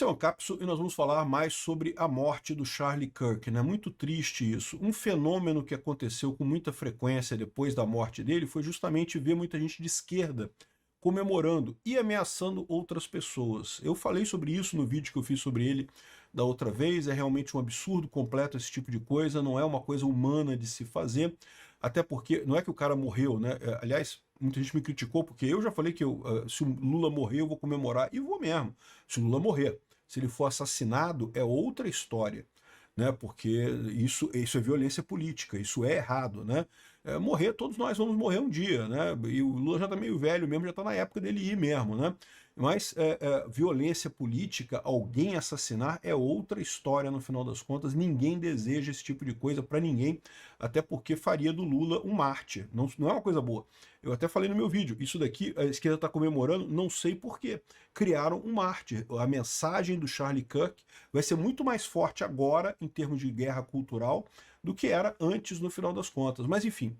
Esse é o Ancapso e nós vamos falar mais sobre a morte do Charlie Kirk, né? Muito triste isso. Um fenômeno que aconteceu com muita frequência depois da morte dele foi justamente ver muita gente de esquerda comemorando e ameaçando outras pessoas. Eu falei sobre isso no vídeo que eu fiz sobre ele da outra vez, é realmente um absurdo completo esse tipo de coisa, não é uma coisa humana de se fazer, até porque não é que o cara morreu, né? Aliás, muita gente me criticou, porque eu já falei que se o Lula morrer, eu vou comemorar, e vou mesmo, se o Lula morrer. Se ele for assassinado, é outra história, né? Porque isso é violência política, isso é errado, né? Morrer, todos nós vamos morrer um dia, né? E o Lula já está meio velho mesmo, já está na época dele ir mesmo, né? Mas violência política, alguém assassinar, é outra história no final das contas. Ninguém deseja esse tipo de coisa para ninguém, até porque faria do Lula um mártir. Não é uma coisa boa. Eu até falei no meu vídeo, isso daqui a esquerda está comemorando, não sei por quê. Criaram um mártir. A mensagem do Charlie Kirk vai ser muito mais forte agora, em termos de guerra cultural, do que era antes, no final das contas. Mas enfim,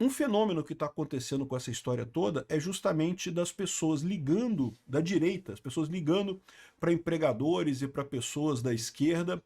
um fenômeno que está acontecendo com essa história toda é justamente das pessoas ligando, da direita, as pessoas ligando para empregadores e para pessoas da esquerda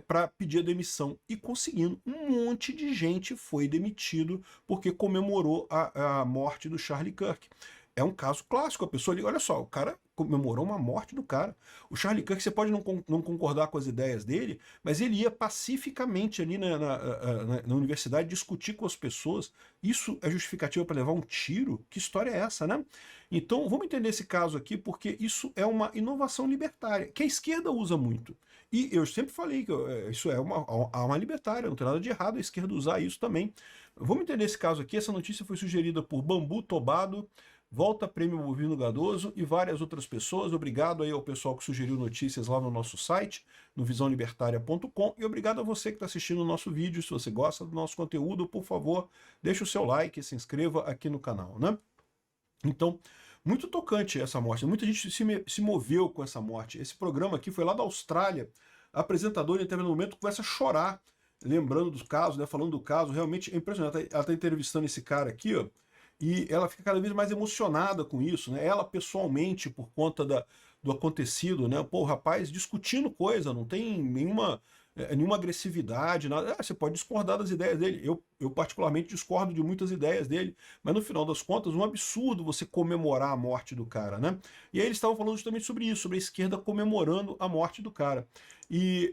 para pedir a demissão. E conseguindo. Um monte de gente foi demitido porque comemorou a morte do Charlie Kirk. É um caso clássico, a pessoa liga, olha só, o cara comemorou uma morte do cara. O Charlie Kirk, você pode não concordar com as ideias dele, mas ele ia pacificamente ali na universidade discutir com as pessoas. Isso é justificativa para levar um tiro? Que história é essa, né? Então, vamos entender esse caso aqui, porque isso é uma inovação libertária, que a esquerda usa muito. E eu sempre falei que isso é uma libertária, não tem nada de errado a esquerda usar isso também. Vamos entender esse caso aqui. Essa notícia foi sugerida por Bambu Tobado, Volta Prêmio Bovino Gadoso e várias outras pessoas. Obrigado aí ao pessoal que sugeriu notícias lá no nosso site, no visãolibertaria.com, e obrigado a você que está assistindo o nosso vídeo. Se você gosta do nosso conteúdo, por favor, deixe o seu like e se inscreva aqui no canal, né? Então, muito tocante essa morte. Muita gente se moveu com essa morte. Esse programa aqui foi lá da Austrália. A apresentadora, em determinado momento, começa a chorar, lembrando dos casos, né, falando do caso. Realmente é impressionante. Ela está entrevistando esse cara aqui, ó, e ela fica cada vez mais emocionada com isso, né? Ela pessoalmente, por conta do acontecido, né? Pô, o rapaz discutindo coisa, não tem nenhuma agressividade, nada. Você pode discordar das ideias dele. Eu particularmente discordo de muitas ideias dele, mas no final das contas, um absurdo você comemorar a morte do cara, né? E aí eles estavam falando justamente sobre isso, sobre a esquerda comemorando a morte do cara. E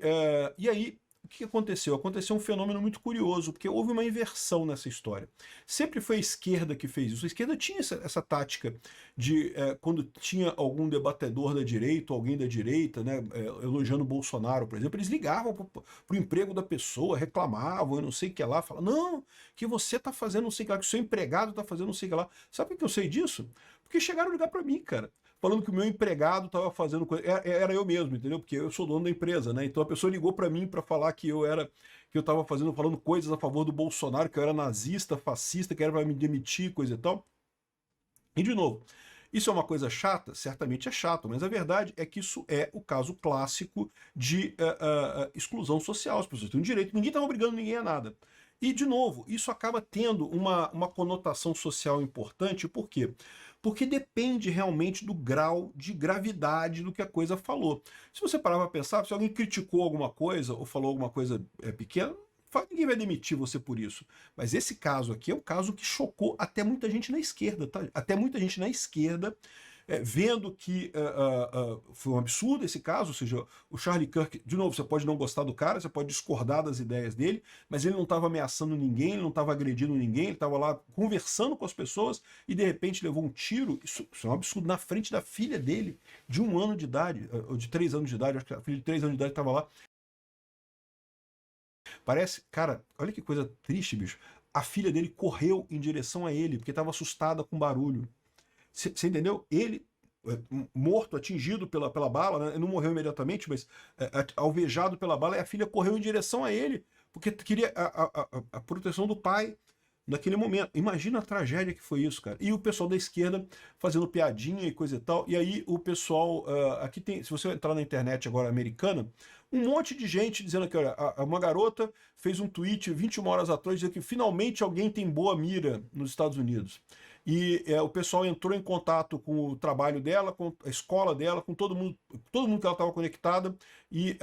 aí, o que aconteceu? Aconteceu um fenômeno muito curioso, porque houve uma inversão nessa história. Sempre foi a esquerda que fez isso. A esquerda tinha essa tática de, quando tinha algum debatedor da direita, ou alguém da direita, né, elogiando o Bolsonaro, por exemplo, eles ligavam para o emprego da pessoa, reclamavam, eu não sei o que lá, falavam, não, que você está fazendo não sei o que lá, que o seu empregado está fazendo não sei o que lá. Sabe por que eu sei disso? Porque chegaram a ligar para mim, cara, falando que o meu empregado estava fazendo coisa. Era eu mesmo, entendeu? Porque eu sou dono da empresa, né? Então a pessoa ligou para mim para falar que eu estava falando coisas a favor do Bolsonaro, que eu era nazista, fascista, que era para me demitir, coisa e tal. E de novo, isso é uma coisa chata? Certamente é chato, mas a verdade é que isso é o caso clássico de exclusão social. As pessoas têm um direito, ninguém está obrigando ninguém a nada. E, de novo, isso acaba tendo uma conotação social importante, por quê? Porque depende realmente do grau de gravidade do que a coisa falou. Se você parar para pensar, se alguém criticou alguma coisa ou falou alguma coisa pequena, ninguém vai demitir você por isso. Mas esse caso aqui é um caso que chocou até muita gente na esquerda, tá? Até muita gente na esquerda, vendo que foi um absurdo esse caso, ou seja, o Charlie Kirk, de novo, você pode não gostar do cara, você pode discordar das ideias dele, mas ele não estava ameaçando ninguém, ele não estava agredindo ninguém, ele estava lá conversando com as pessoas e de repente levou um tiro. Isso é um absurdo, na frente da filha dele, de 1 ano de idade, ou de 3 anos de idade, acho que a filha de 3 anos de idade estava lá. Parece, cara, olha que coisa triste, bicho. A filha dele correu em direção a ele, porque estava assustada com barulho. Você entendeu? Ele, morto, atingido pela bala, né? Ele não morreu imediatamente, mas alvejado pela bala, e a filha correu em direção a ele, porque queria a proteção do pai naquele momento. Imagina a tragédia que foi isso, cara. E o pessoal da esquerda fazendo piadinha e coisa e tal. E aí o pessoal, aqui tem, se você entrar na internet agora americana, um monte de gente dizendo que, olha, uma garota fez um tweet 21 horas atrás dizendo que finalmente alguém tem boa mira nos Estados Unidos. e o pessoal entrou em contato com o trabalho dela, com a escola dela, com todo mundo que ela estava conectada, e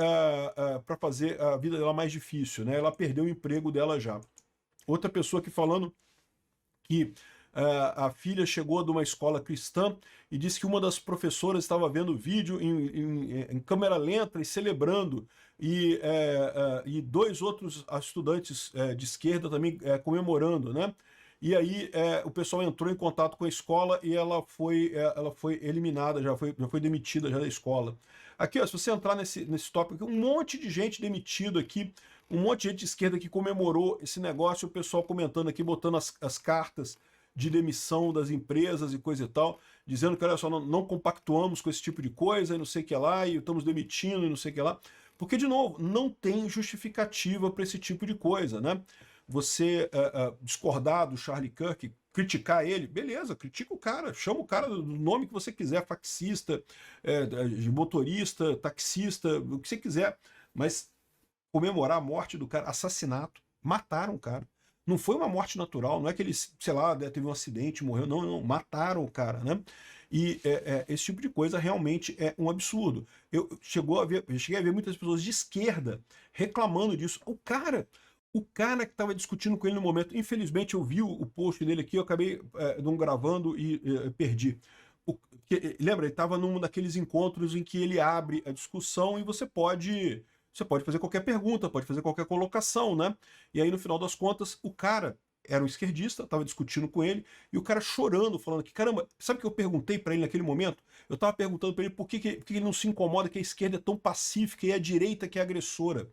para fazer a vida dela mais difícil, né? Ela perdeu o emprego dela já. Outra pessoa aqui falando que a filha chegou de uma escola cristã e disse que uma das professoras estava vendo vídeo em câmera lenta e celebrando, e dois outros estudantes de esquerda também comemorando, né? E aí o pessoal entrou em contato com a escola e ela foi eliminada, já foi demitida já da escola. Aqui, ó, se você entrar nesse tópico, um monte de gente demitido aqui, um monte de gente de esquerda que comemorou esse negócio, o pessoal comentando aqui, botando as cartas de demissão das empresas e coisa e tal, dizendo que, olha só, não compactuamos com esse tipo de coisa e não sei o que lá, e estamos demitindo e não sei o que lá. Porque, de novo, não tem justificativa para esse tipo de coisa, né? Você discordar do Charlie Kirk, criticar ele, beleza, critica o cara, chama o cara do nome que você quiser, faxista, motorista, taxista, o que você quiser, mas comemorar a morte do cara, assassinato, mataram o cara. Não foi uma morte natural, não é que ele, sei lá, teve um acidente, morreu, não, mataram o cara, né? E esse tipo de coisa realmente é um absurdo. Eu cheguei a ver muitas pessoas de esquerda reclamando disso. O cara que estava discutindo com ele no momento, infelizmente eu vi o post dele aqui, eu acabei não gravando e lembra, ele estava num daqueles encontros em que ele abre a discussão e você pode fazer qualquer pergunta, pode fazer qualquer colocação, né? E aí, no final das contas, o cara era um esquerdista, estava discutindo com ele, e o cara chorando, falando que, caramba, sabe o que eu perguntei para ele naquele momento? Eu estava perguntando para ele por que ele não se incomoda que a esquerda é tão pacífica e a direita que é agressora.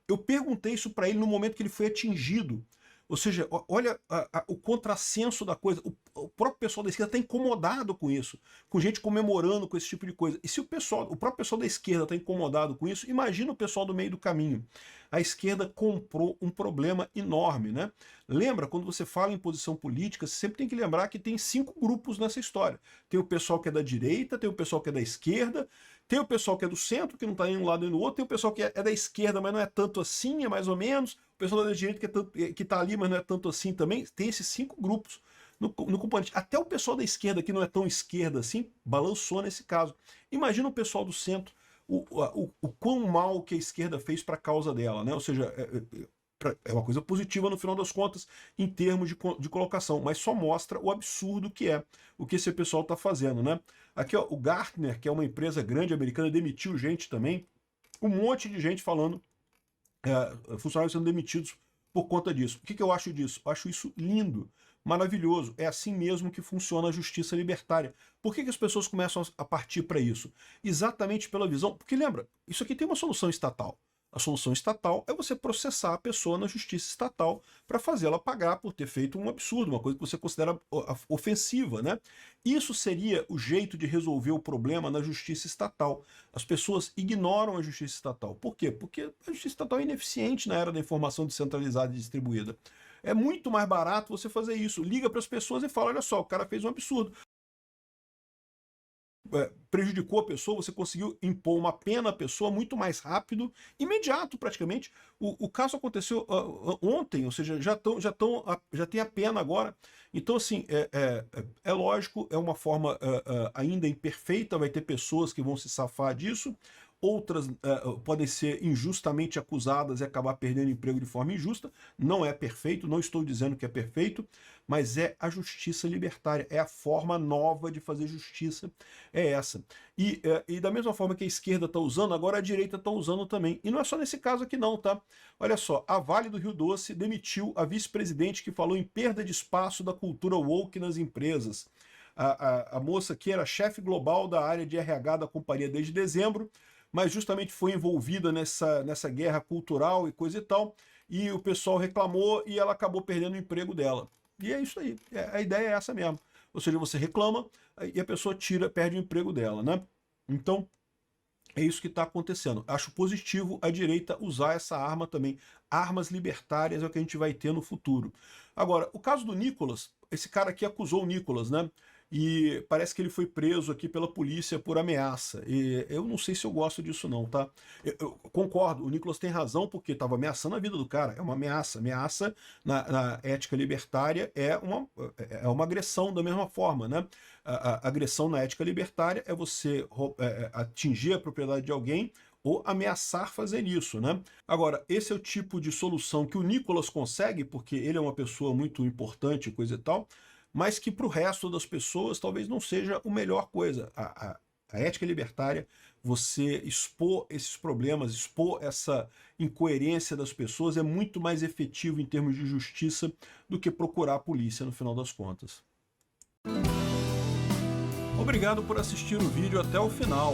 Eu perguntei isso para ele no momento que ele foi atingido. Ou seja, olha o contrassenso da coisa. O próprio pessoal da esquerda está incomodado com isso, com gente comemorando com esse tipo de coisa. E se o próprio pessoal da esquerda está incomodado com isso, imagina o pessoal do meio do caminho. A esquerda comprou um problema enorme, né? Lembra, quando você fala em posição política, você sempre tem que lembrar que tem 5 grupos nessa história. Tem o pessoal que é da direita, tem o pessoal que é da esquerda, tem o pessoal que é do centro, que não está nem um lado nem no outro, tem o pessoal que é da esquerda, mas não é tanto assim, é mais ou menos, o pessoal da direita que está ali, mas não é tanto assim também. Tem esses 5 grupos no componente. Até o pessoal da esquerda, que não é tão esquerda assim, balançou nesse caso. Imagina o pessoal do centro, o quão mal que a esquerda fez para a causa dela, né? Ou seja, é uma coisa positiva no final das contas em termos de colocação, mas só mostra o absurdo que é o que esse pessoal está fazendo, né? Aqui, ó, o Gartner, que é uma empresa grande americana, demitiu gente também, um monte de gente falando, funcionários sendo demitidos por conta disso. O que eu acho disso? Eu acho isso lindo, maravilhoso. É assim mesmo que funciona a justiça libertária. Por que as pessoas começam a partir para isso? Exatamente pela visão. Porque lembra, isso aqui tem uma solução estatal. A solução estatal é você processar a pessoa na justiça estatal para fazê-la pagar por ter feito um absurdo, uma coisa que você considera ofensiva, né? Isso seria o jeito de resolver o problema na justiça estatal. As pessoas ignoram a justiça estatal. Por quê? Porque a justiça estatal é ineficiente na era da informação descentralizada e distribuída. É muito mais barato você fazer isso. Liga para as pessoas e fala, olha só, o cara fez um absurdo. Prejudicou a pessoa, você conseguiu impor uma pena à pessoa muito mais rápido, imediato praticamente. O caso aconteceu ontem, ou seja, já tem a pena agora. Então, assim, é lógico, é uma forma ainda imperfeita, vai ter pessoas que vão se safar disso, outras podem ser injustamente acusadas e acabar perdendo emprego de forma injusta. Não é perfeito, não estou dizendo que é perfeito, mas é a justiça libertária, é a forma nova de fazer justiça, é essa. E da mesma forma que a esquerda está usando, agora a direita está usando também. E não é só nesse caso aqui não, tá? Olha só, a Vale do Rio Doce demitiu a vice-presidente que falou em perda de espaço da cultura woke nas empresas. A moça que era chefe global da área de RH da companhia desde dezembro, mas justamente foi envolvida nessa guerra cultural e coisa e tal, e o pessoal reclamou e ela acabou perdendo o emprego dela. E é isso aí, a ideia é essa mesmo. Ou seja, você reclama e a pessoa perde o emprego dela, né? Então, é isso que está acontecendo. Acho positivo a direita usar essa arma também. Armas libertárias é o que a gente vai ter no futuro. Agora, o caso do Nicolas, esse cara aqui acusou o Nicolas, né? e parece que ele foi preso aqui pela polícia por ameaça. E eu não sei se eu gosto disso não, tá? Eu concordo, o Nicolas tem razão, porque estava ameaçando a vida do cara, é uma ameaça. Ameaça na ética libertária é uma agressão da mesma forma, né? A agressão na ética libertária é você atingir a propriedade de alguém ou ameaçar fazer isso, né? Agora, esse é o tipo de solução que o Nicolas consegue, porque ele é uma pessoa muito importante, coisa e tal, mas que para o resto das pessoas talvez não seja a melhor coisa. A ética libertária, você expor esses problemas, expor essa incoerência das pessoas é muito mais efetivo em termos de justiça do que procurar a polícia no final das contas. Obrigado por assistir o vídeo até o final.